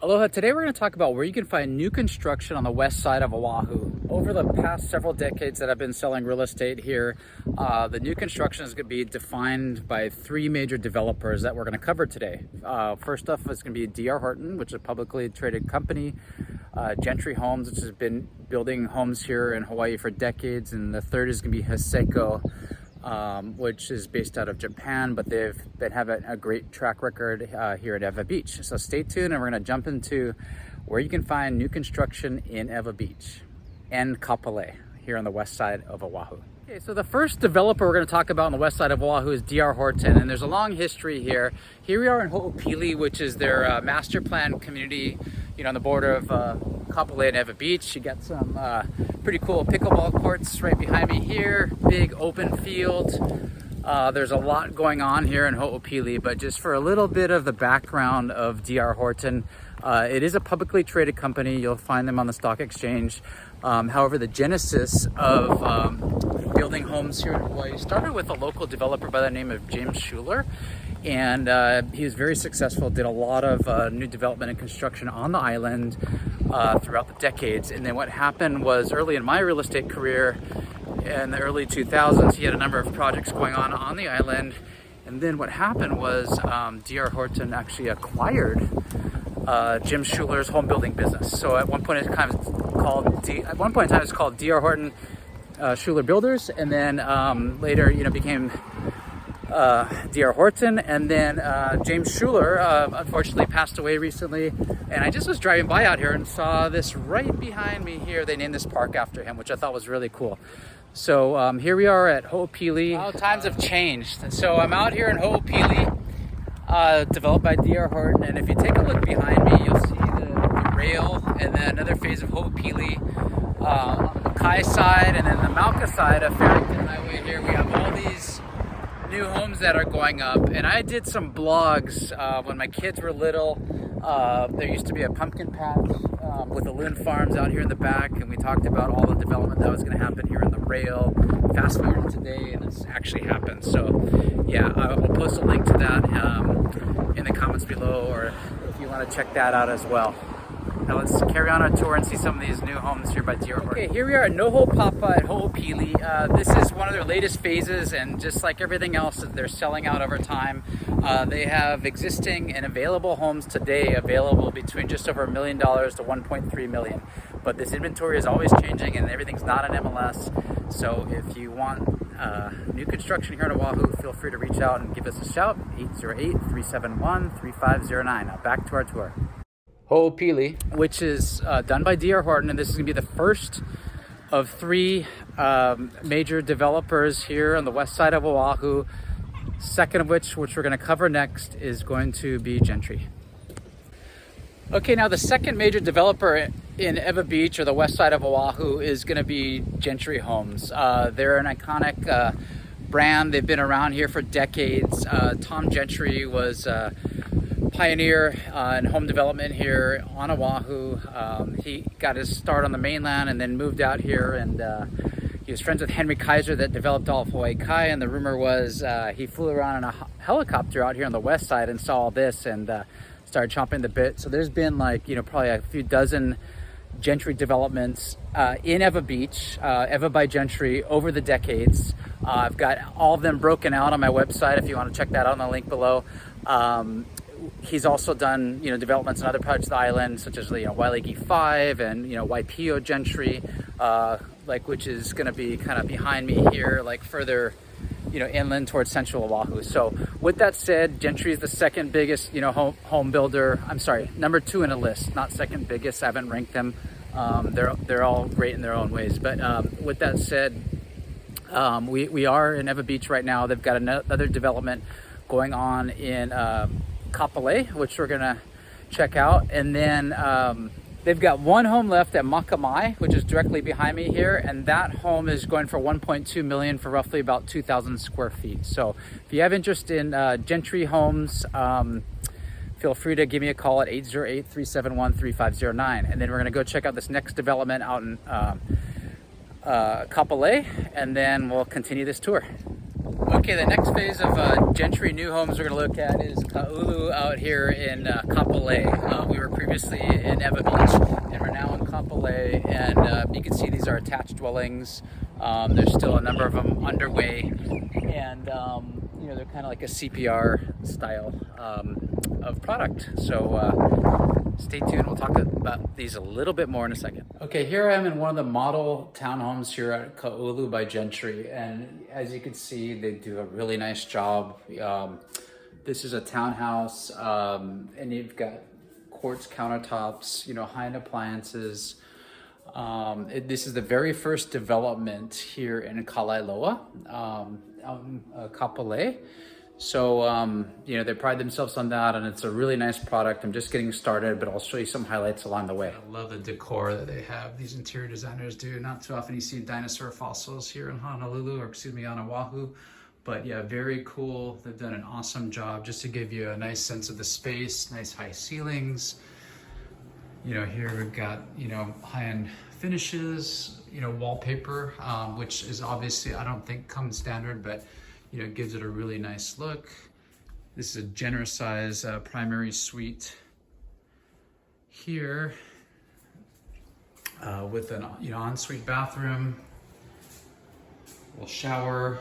Aloha, today we're going to talk about where you can find new construction on the west side of Oahu. Over the past several decades that I've been selling real estate here, the new construction is going to be defined by three major developers that we're going to cover today. First off is going to be D.R. Horton, which is a publicly traded company. Gentry Homes, which has been building homes here in Hawaii for decades. And the third is going to be Haseko, which is based out of Japan, but they've been having a great track record here at Ewa Beach. So stay tuned and we're going to jump into where you can find new construction in Ewa Beach and Kapolei here on the west side of Oahu. Okay, so the first developer we're going to talk about on the west side of Oahu is D.R. Horton, and there's a long history here. Here we are in Ho'opili, which is their master plan community, on the border of Kapolei and Ewa Beach. You got some pretty cool pickleball courts right behind me here, big open field. There's a lot going on here in Ho'opili, but just for a little bit of the background of D.R. Horton, it is a publicly traded company. You'll find them on the stock exchange. However, the genesis of building homes here in Hawaii started with a local developer by the name of James Schuler. And he was very successful, did a lot of new development and construction on the island throughout the decades. And then what happened was, early in my real estate career, in the early 2000s, he had a number of projects going on the island. And then what happened was D.R. Horton actually acquired Jim Schuler's home building business. So at one point in time, it's called D.R. Horton Schuler Builders, and then later, became D.R. Horton, and then James Schuler unfortunately passed away recently, and I just was driving by out here and saw this right behind me here. They named this park after him, which I thought was really cool. So here we are at Ho'opili. Well, times have changed. So I'm out here in Ho'opili, developed by D.R. Horton, and if you take a look behind me, you'll see the rail and then another phase of Ho'opili on the Kai side, and then the Mauka side of Farrington Highway here. We have all these new homes that are going up, and I did some blogs when my kids were little. There used to be a pumpkin patch with lagoon farms out here in the back, and we talked about all the development that was going to happen here in the rail. Fast forward today, and it's actually happened. So yeah, I'll post a link to that in the comments below, or if you want to check that out as well. Now let's carry on our tour and see some of these new homes here by D.R. Horton. Okay, here we are at Noho Papa at Ho'opili. This is one of their latest phases, and just like everything else, they're selling out over time. They have existing and available homes today available between just over $1 million to $1.3 million. But this inventory is always changing, and everything's not an MLS. So if you want new construction here in Oahu, feel free to reach out and give us a shout, 808-371-3509. Now back to our tour. Ho'opili, which is done by D.R. Horton, and this is going to be the first of three major developers here on the west side of Oahu. Second of which we're going to cover next, is going to be Gentry. Okay, now the second major developer in Ewa Beach, or the west side of Oahu, is going to be Gentry Homes. They're an iconic brand. They've been around here for decades. Tom Gentry was pioneer in home development here on Oahu. He got his start on the mainland and then moved out here, and he was friends with Henry Kaiser that developed all of Hawaii Kai, and the rumor was he flew around in a helicopter out here on the west side and saw all this and started chomping the bit. So there's been probably a few dozen Gentry developments in Ewa Beach, Ewa by Gentry, over the decades. I've got all of them broken out on my website if you want to check that out in the link below. He's also done, developments in other parts of the island, such as, Wailiki 5 and, Waipio Gentry, which is going to be kind of behind me here, further, inland towards central Oahu. So with that said, Gentry is the second biggest, home builder. I'm sorry, number 2 in a list, not second biggest. I haven't ranked them. They're all great in their own ways. But with that said, we are in Ewa Beach right now. They've got another development going on in Kapolei, which we're gonna check out, and then they've got one home left at Makamae, which is directly behind me here, and that home is going for $1.2 million for roughly about 2,000 square feet. So if you have interest in Gentry Homes, feel free to give me a call at 808-371-3509, and then we're gonna go check out this next development out in Kapolei, and then we'll continue this tour. Okay, the next phase of Gentry new homes we're going to look at is Ka'ulu out here in Kapolei. We were previously in Ewa Beach, and we're now in Kapolei, and you can see these are attached dwellings. There's still a number of them underway, and you know, they're kind of like a CPR style of product. So stay tuned, we'll talk about these a little bit more in a second. Okay, here I am in one of the model townhomes here at Ka'ulu by Gentry, and as you can see, they do a really nice job. This is a townhouse, and you've got quartz countertops, you know, high-end appliances. This is the very first development here in Kalaeloa, Kapolei. So, you know, they pride themselves on that, and it's a really nice product. I'm just getting started, but I'll show you some highlights along the way. I love the decor that they have. These interior designers do. Not too often you see dinosaur fossils here in Honolulu, or excuse me, on Oahu. But yeah, very cool. They've done an awesome job just to give you a nice sense of the space, nice high ceilings. You know, here we've got, you know, high-end finishes, you know, wallpaper, which is obviously, I don't think comes standard, but you know, it gives it a really nice look. This is a generous size primary suite here with an, you know, ensuite bathroom, little shower,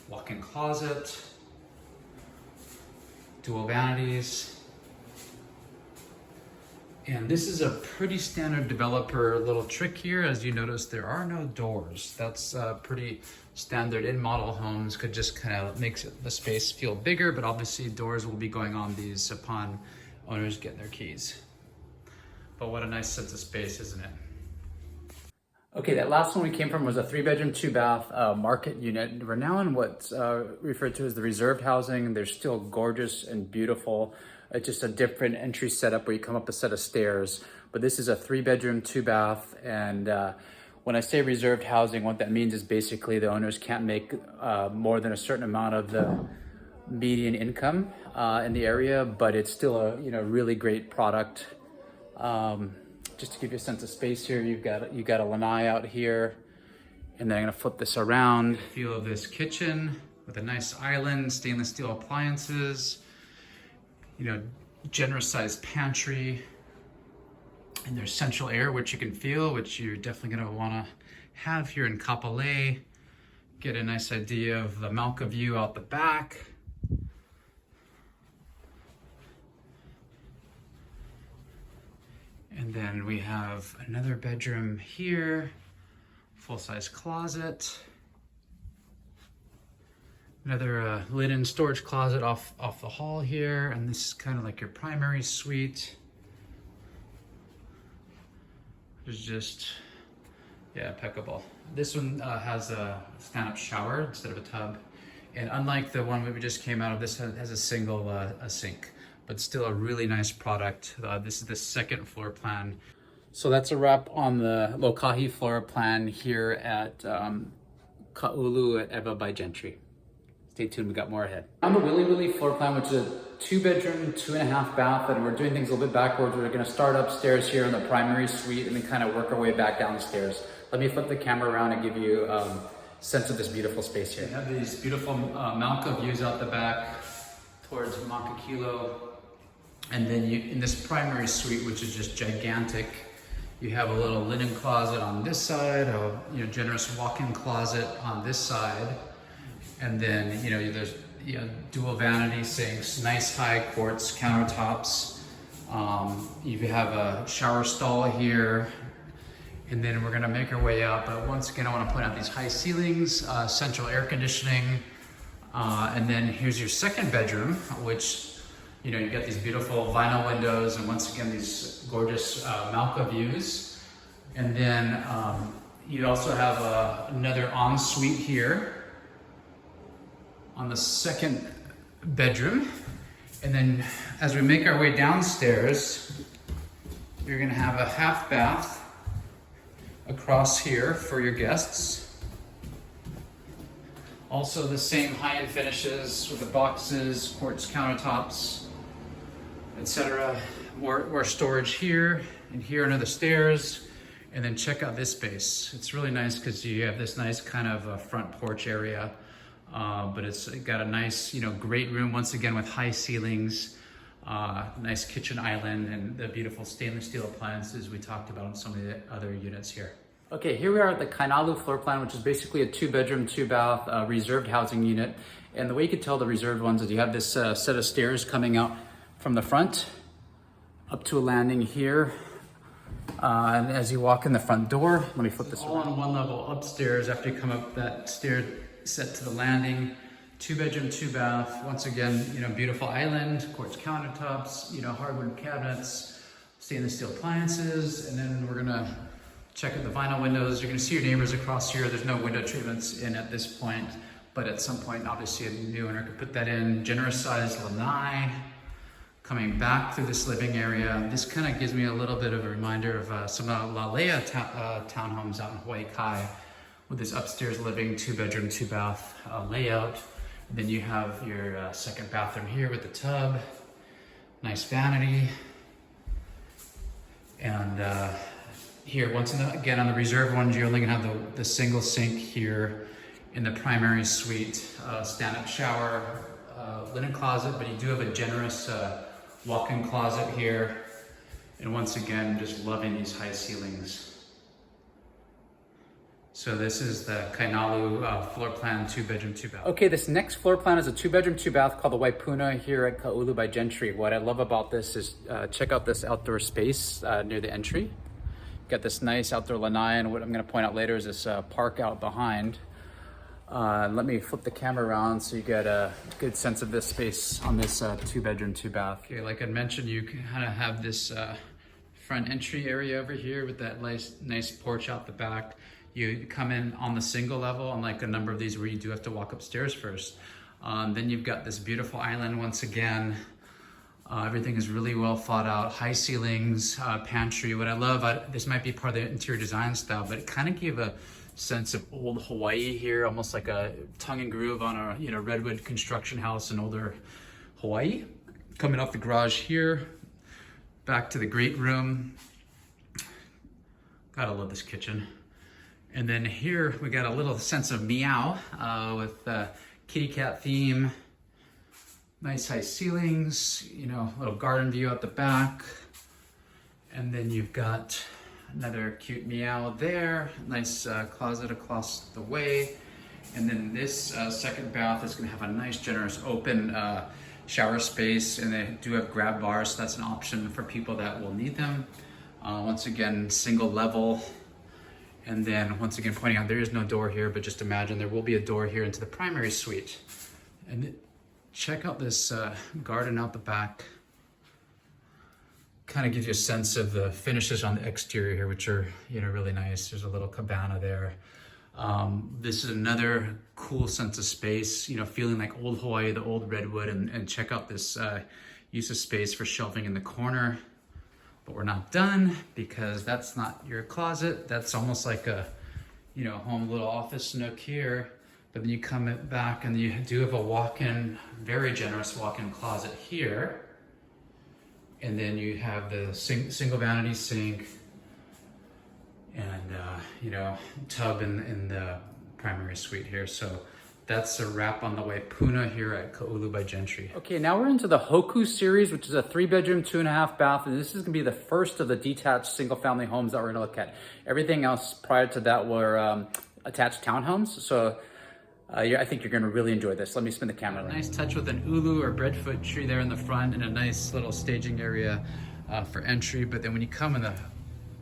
walk-in closet, dual vanities. And this is a pretty standard developer little trick here. As you notice, there are no doors. That's pretty standard in model homes. Could just kind of makes the space feel bigger, but obviously doors will be going on these upon owners get their keys. But what a nice sense of space, isn't it? Okay, that last one we came from was a 3-bedroom, 2-bath market unit. We're now in what's referred to as the reserved housing. They're still gorgeous and beautiful. It's just a different entry setup where you come up a set of stairs. But this is a 3-bedroom, 2-bath, and when I say reserved housing, what that means is basically the owners can't make more than a certain amount of the median income in the area, but it's still a, you know, really great product. Just to give you a sense of space here, you've got a lanai out here, and then I'm gonna flip this around. Feel of this kitchen with a nice island, stainless steel appliances, you know, generous sized pantry, and there's central air, which you can feel, which you're definitely gonna wanna have here in Kapolei. Get a nice idea of the Malka view out the back. And then we have another bedroom here, full-size closet. Another linen storage closet off the hall here, and this is kind of like your primary suite. It's just, yeah, impeccable. This one has a stand-up shower instead of a tub, and unlike the one we just came out of, this has a single a sink, but still a really nice product. This is the second floor plan. So that's a wrap on the Lokahi floor plan here at Ka'ulu at Ewa by Gentry. Stay tuned, we got more ahead. On the Willy Willy floor plan, which is a 2-bedroom, 2.5 bath, and we're doing things a little bit backwards. We're gonna start upstairs here in the primary suite and then kind of work our way back downstairs. Let me flip the camera around and give you a sense of this beautiful space here. We have these beautiful Malka views out the back towards Makakilo. And then in this primary suite, which is just gigantic, you have a little linen closet on this side, a generous walk-in closet on this side. And then, there's dual vanity sinks, nice high quartz countertops. You have a shower stall here, and then we're gonna make our way out. But once again, I wanna point out these high ceilings, central air conditioning, and then here's your second bedroom, which, you got these beautiful vinyl windows, and once again, these gorgeous Malka views. And then you also have another ensuite here on the second bedroom. And then as we make our way downstairs, you're gonna have a half bath across here for your guests. Also the same high-end finishes with the boxes, quartz countertops, etc. More storage here, and here under the stairs. And then check out this space. It's really nice because you have this nice kind of front porch area. but it's got a nice, great room once again with high ceilings, nice kitchen island, and the beautiful stainless steel appliances we talked about in some of the other units here. Okay, here we are at the Ka'ulu floor plan, which is basically a 2-bedroom, 2-bath reserved housing unit. And the way you can tell the reserved ones is you have this set of stairs coming out from the front up to a landing here. And as you walk in the front door, let me flip this all on one level upstairs after you come up that stair set to the landing. 2-bedroom, 2-bath. Once again, beautiful island, quartz countertops, hardwood cabinets, stainless steel appliances, and then we're gonna check out the vinyl windows. You're gonna see your neighbors across here. There's no window treatments in at this point, but at some point, obviously a new owner could put that in. Generous sized lanai. Coming back through this living area, this kind of gives me a little bit of a reminder of some Lalea townhomes out in Hawaii Kai, with this upstairs living 2-bedroom, 2-bath layout. Then you have your second bathroom here with the tub, nice vanity, and here once again on the reserved ones, you're only gonna have the single sink here in the primary suite, stand-up shower, linen closet, but you do have a generous walk-in closet here. And once again, just loving these high ceilings. So this is the Ka'ulu floor plan, 2-bedroom, 2-bath. Okay, this next floor plan is a 2-bedroom, 2-bath called the Waipuna here at Ka'ulu by Gentry. What I love about this is check out this outdoor space near the entry. Got this nice outdoor lanai, and what I'm gonna point out later is this park out behind. Let me flip the camera around so you get a good sense of this space on this 2-bedroom, 2-bath. Okay, like I mentioned, you kind of have this front entry area over here with that nice porch out the back. You come in on the single level, unlike a number of these where you do have to walk upstairs first. Then you've got this beautiful island once again. Everything is really well thought out, high ceilings, pantry. What I love, this might be part of the interior design style, but it kind of gave a sense of old Hawaii here, almost like a tongue and groove on a redwood construction house in older Hawaii. Coming off the garage here, back to the great room. Gotta love this kitchen. And then here we got a little sense of meow with the kitty cat theme. Nice high ceilings, little garden view out the back. And then you've got another cute meow there, nice closet across the way. And then this second bath is gonna have a nice generous open shower space, and they do have grab bars, so that's an option for people that will need them. Once again, single level. And then once again, pointing out there is no door here, but just imagine there will be a door here into the primary suite. And check out this garden out the back. Kind of gives you a sense of the finishes on the exterior here, which are really nice. There's a little cabana there. This is another cool sense of space, feeling like old Hawaii, the old redwood, and check out this use of space for shelving in the corner. But we're not done, because that's not your closet. That's almost like a home little office nook here. But then you come back and you do have a walk-in, very generous walk-in closet here. And then you have the single vanity sink and, tub in the primary suite here. So that's a wrap on the Waipuna here at Ka'ulu by Gentry. Okay, now we're into the Hoku series, which is a 3-bedroom, 2.5-bath. And this is gonna be the first of the detached single-family homes that we're gonna look at. Everything else prior to that were attached townhomes. So I think you're gonna really enjoy this. Let me spin the camera. Nice touch with an ulu or breadfruit tree there in the front, and a nice little staging area for entry. But then when you come in the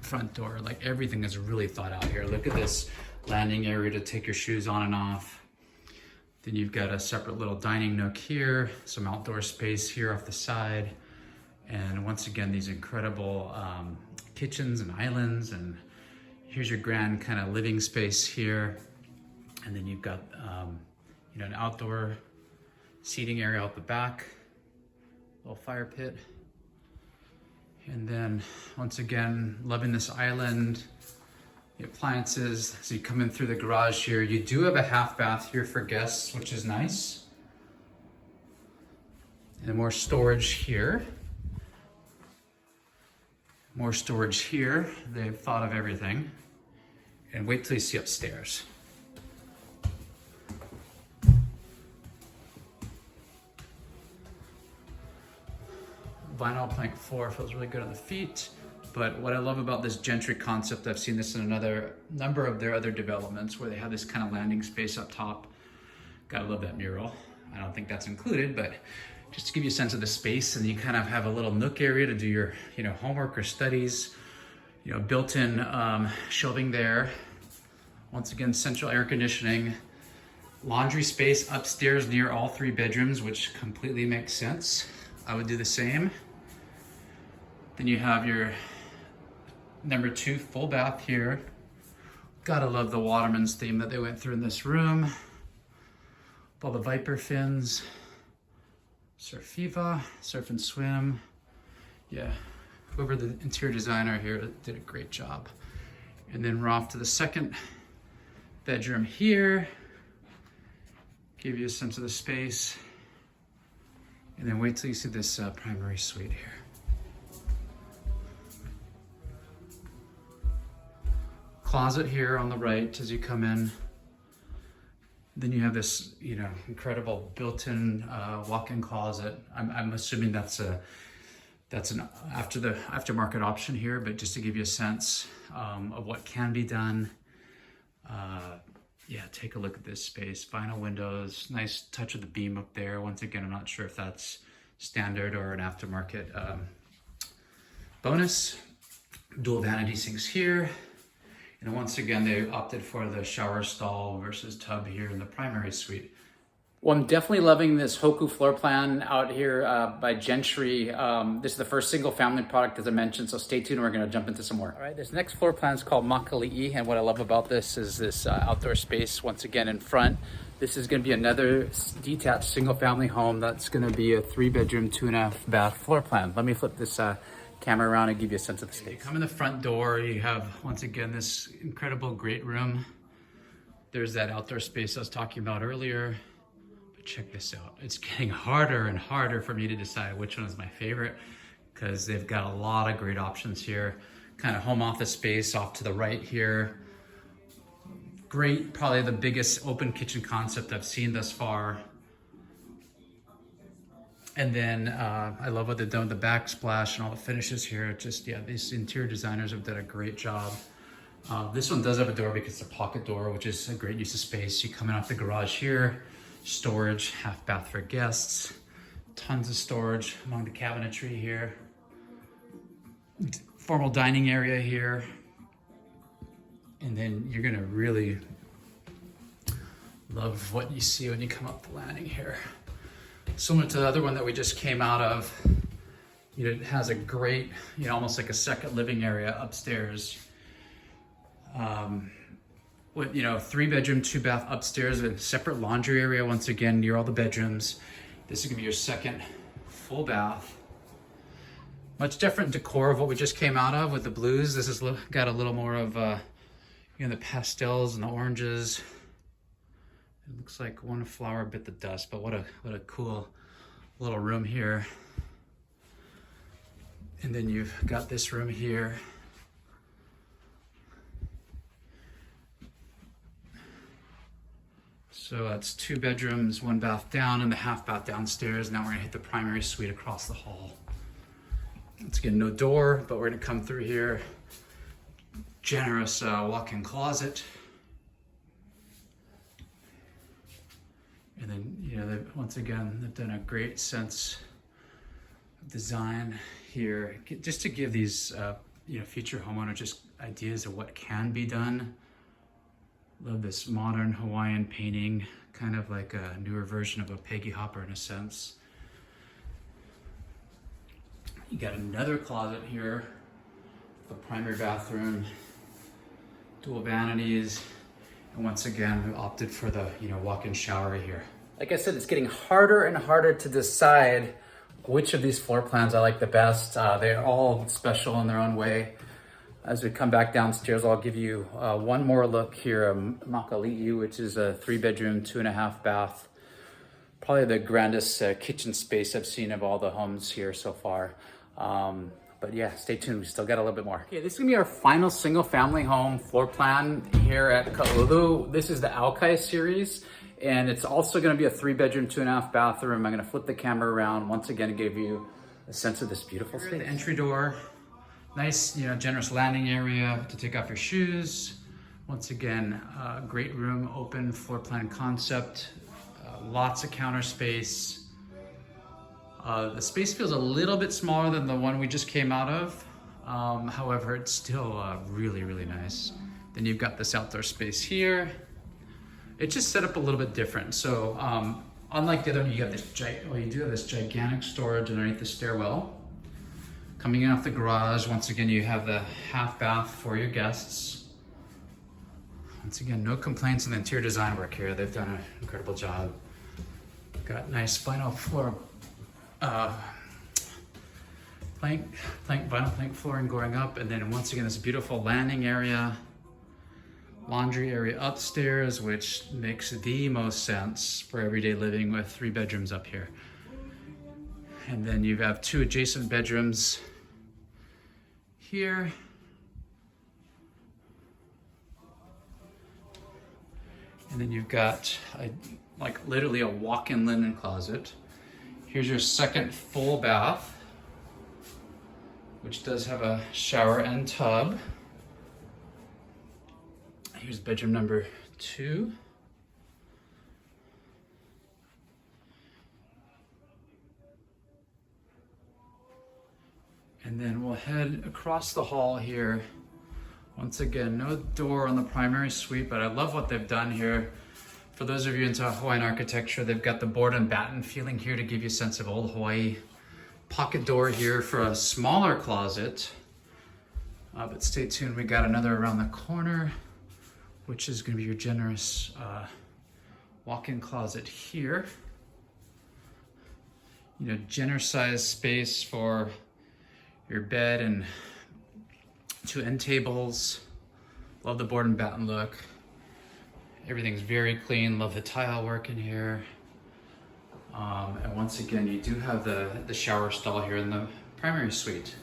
front door, like everything is really thought out here. Look at this landing area to take your shoes on and off. Then you've got a separate little dining nook here, some outdoor space here off the side. And once again, these incredible kitchens and islands. And here's your grand kind of living space here. And then you've got, an outdoor seating area out the back, little fire pit. And then once again, loving this island, the appliances. So you come in through the garage here. You do have a half bath here for guests, which is nice. And more storage here. More storage here. They've thought of everything. And wait till you see upstairs. vinyl plank floor, feels really good on the feet. But what I love about this Gentry concept, I've seen this in another number of their other developments where they have this kind of landing space up top. Gotta love that mural. I don't think that's included, but just to give you a sense of the space, and you kind of have a little nook area to do your, homework or studies. Built-in shelving there. Once again, central air conditioning. Laundry space upstairs near all 3 bedrooms, which completely makes sense. I would do the same. Then you have your number 2 full bath here. Gotta love the Waterman's theme that they went through in this room. All the Viper fins. Surfiva, surf and swim. Yeah, whoever the interior designer here did a great job. And then we're off to the second bedroom here. Give you a sense of the space. And then wait till you see this primary suite here. Closet here on the right as you come in. Then you have this, incredible built-in walk-in closet. I'm assuming that's an aftermarket option here, but just to give you a sense of what can be done. Yeah, take a look at this space. Vinyl windows, nice touch of the beam up there. Once again, I'm not sure if that's standard or an aftermarket bonus. Dual vanity sinks here. And once again, they opted for the shower stall versus tub here in the primary suite. Well, I'm definitely loving this Hoku floor plan out here by Gentry. This is the first single family product, as I mentioned, so stay tuned. We're gonna jump into some more. All right, this next floor plan is called Hoakalei, and what I love about this is this outdoor space, once again in front. This is gonna be another detached single family home that's gonna be a 3-bedroom, 2.5 bath floor plan. Let me flip this camera around and give you a sense of the space. You come in the front door, you have, once again, this incredible great room. There's that outdoor space I was talking about earlier. But check this out. It's getting harder and harder for me to decide which one is my favorite because they've got a lot of great options here. Kind of home office space off to the right here. Great, probably the biggest open kitchen concept I've seen thus far. And then I love what they've done with the backsplash and all the finishes here. Just, yeah, these interior designers have done a great job. This one does have a door because it's a pocket door, which is a great use of space. You come in off the garage here, storage, half bath for guests, tons of storage among the cabinetry here. Formal dining area here. And then you're gonna really love what you see when you come up the landing here. Similar to the other one that we just came out of, it has a great, almost like a second living area upstairs. With 3-bedroom, 2-bath upstairs with separate laundry area, once again, near all the bedrooms. This is gonna be your second full bath. Much different decor of what we just came out of with the blues. This has got a little more of, the pastels and the oranges. It looks like one flower bit the dust, but what a cool little room here. And then you've got this room here. So that's 2 bedrooms, 1 bath down, and the half bath downstairs. Now we're gonna hit the primary suite across the hall. Once again, no door, but we're gonna come through here. Generous walk-in closet. And then, once again, they've done a great sense of design here, just to give these, future homeowners just ideas of what can be done. Love this modern Hawaiian painting, kind of like a newer version of a Peggy Hopper in a sense. You got another closet here, the primary bathroom, dual vanities. And once again, we opted for the walk-in shower here. Like I said, it's getting harder and harder to decide which of these floor plans I like the best. They're all special in their own way. As we come back downstairs, I'll give you one more look here. Hoakalei, which is a 3-bedroom, 2.5 bath. Probably the grandest kitchen space I've seen of all the homes here so far. But yeah, stay tuned. We still got a little bit more. Okay, this is gonna be our final single family home floor plan here at Ka'ulu. This is the Aukai series, and it's also gonna be a 3-bedroom, 2.5 bathroom. I'm gonna flip the camera around once again to give you a sense of this beautiful space. The entry door, nice, generous landing area to take off your shoes. Once again, great room, open floor plan concept, lots of counter space. The space feels a little bit smaller than the one we just came out of. However, it's still really, really nice. Then you've got this outdoor space here. It's just set up a little bit different. So unlike the other one, you have this you do have this gigantic storage underneath the stairwell. Coming in off the garage, once again, you have the half bath for your guests. Once again, no complaints on the interior design work here. They've done an incredible job. Got nice vinyl floor, vinyl plank flooring going up, and then once again, this beautiful landing area, laundry area upstairs, which makes the most sense for everyday living with 3 bedrooms up here. And then you have 2 adjacent bedrooms here. And then you've got literally a walk-in linen closet. Here's your second full bath, which does have a shower and tub. Here's bedroom number 2. And then we'll head across the hall here. Once again, no door on the primary suite, but I love what they've done here. For those of you into Hawaiian architecture, they've got the board and batten feeling here to give you a sense of old Hawaii. Pocket door here for a smaller closet. But stay tuned, we got another around the corner, which is gonna be your generous walk-in closet here. Generous sized space for your bed and 2 end tables. Love the board and batten look. Everything's very clean. Love the tile work in here. And once again, you do have the shower stall here in the primary suite.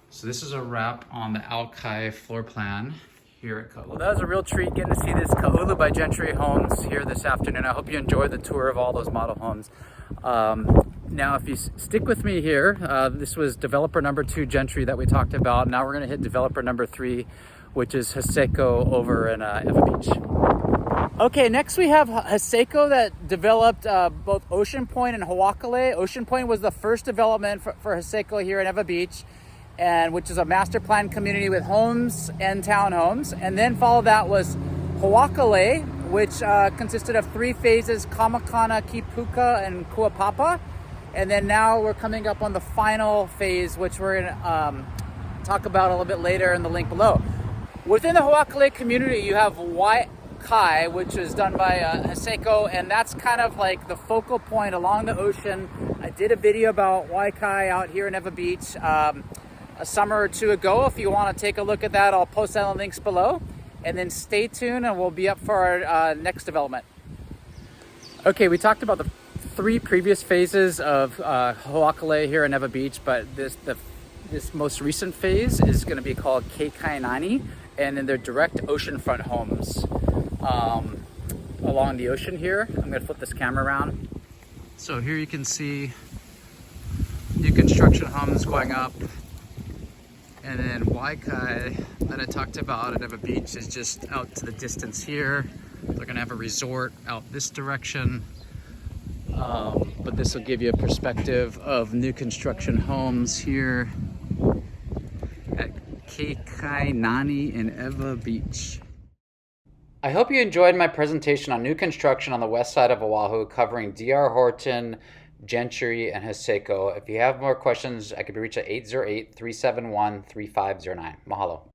So this is a wrap on the Alkai floor plan here at Ka'ulu. Well, that was a real treat getting to see this Ka'ulu by Gentry Homes here this afternoon. I hope you enjoyed the tour of all those model homes. Now, if you stick with me here, this was developer number 2, Gentry, that we talked about. Now we're gonna hit developer number 3, which is Haseko over in Ewa Beach. Okay, next we have Haseko that developed both Ocean Point and Hoakalei. Ocean Point was the first development for Haseko here in Ewa Beach, and which is a master plan community with homes and townhomes. And then followed that was Hoakalei, which consisted of 3 phases, Kamakana, Kipuka, and Kuapapa. And then now we're coming up on the final phase, which we're gonna talk about a little bit later in the link below. Within the Hoakalei community, you have Waikai, which is done by Haseko, and that's kind of like the focal point along the ocean. I did a video about Waikai out here in Ewa Beach a summer or 2 ago. If you want to take a look at that, I'll post that in the links below. And then stay tuned and we'll be up for our next development. Okay, we talked about the 3 previous phases of Hoakalei here in Ewa Beach, but this most recent phase is going to be called Keikainani, and then they're direct oceanfront homes along the ocean here. I'm going to flip this camera around. So here you can see new construction homes going up, and then Waikai that I talked about at Ewa Beach is just out to the distance here. They're going to have a resort out this direction. But this will give you a perspective of new construction homes here at Keikainani in Ewa Beach. I hope you enjoyed my presentation on new construction on the west side of Oahu, covering DR Horton, Gentry, and Haseko. If you have more questions, I could be reached at 808-371-3509. Mahalo.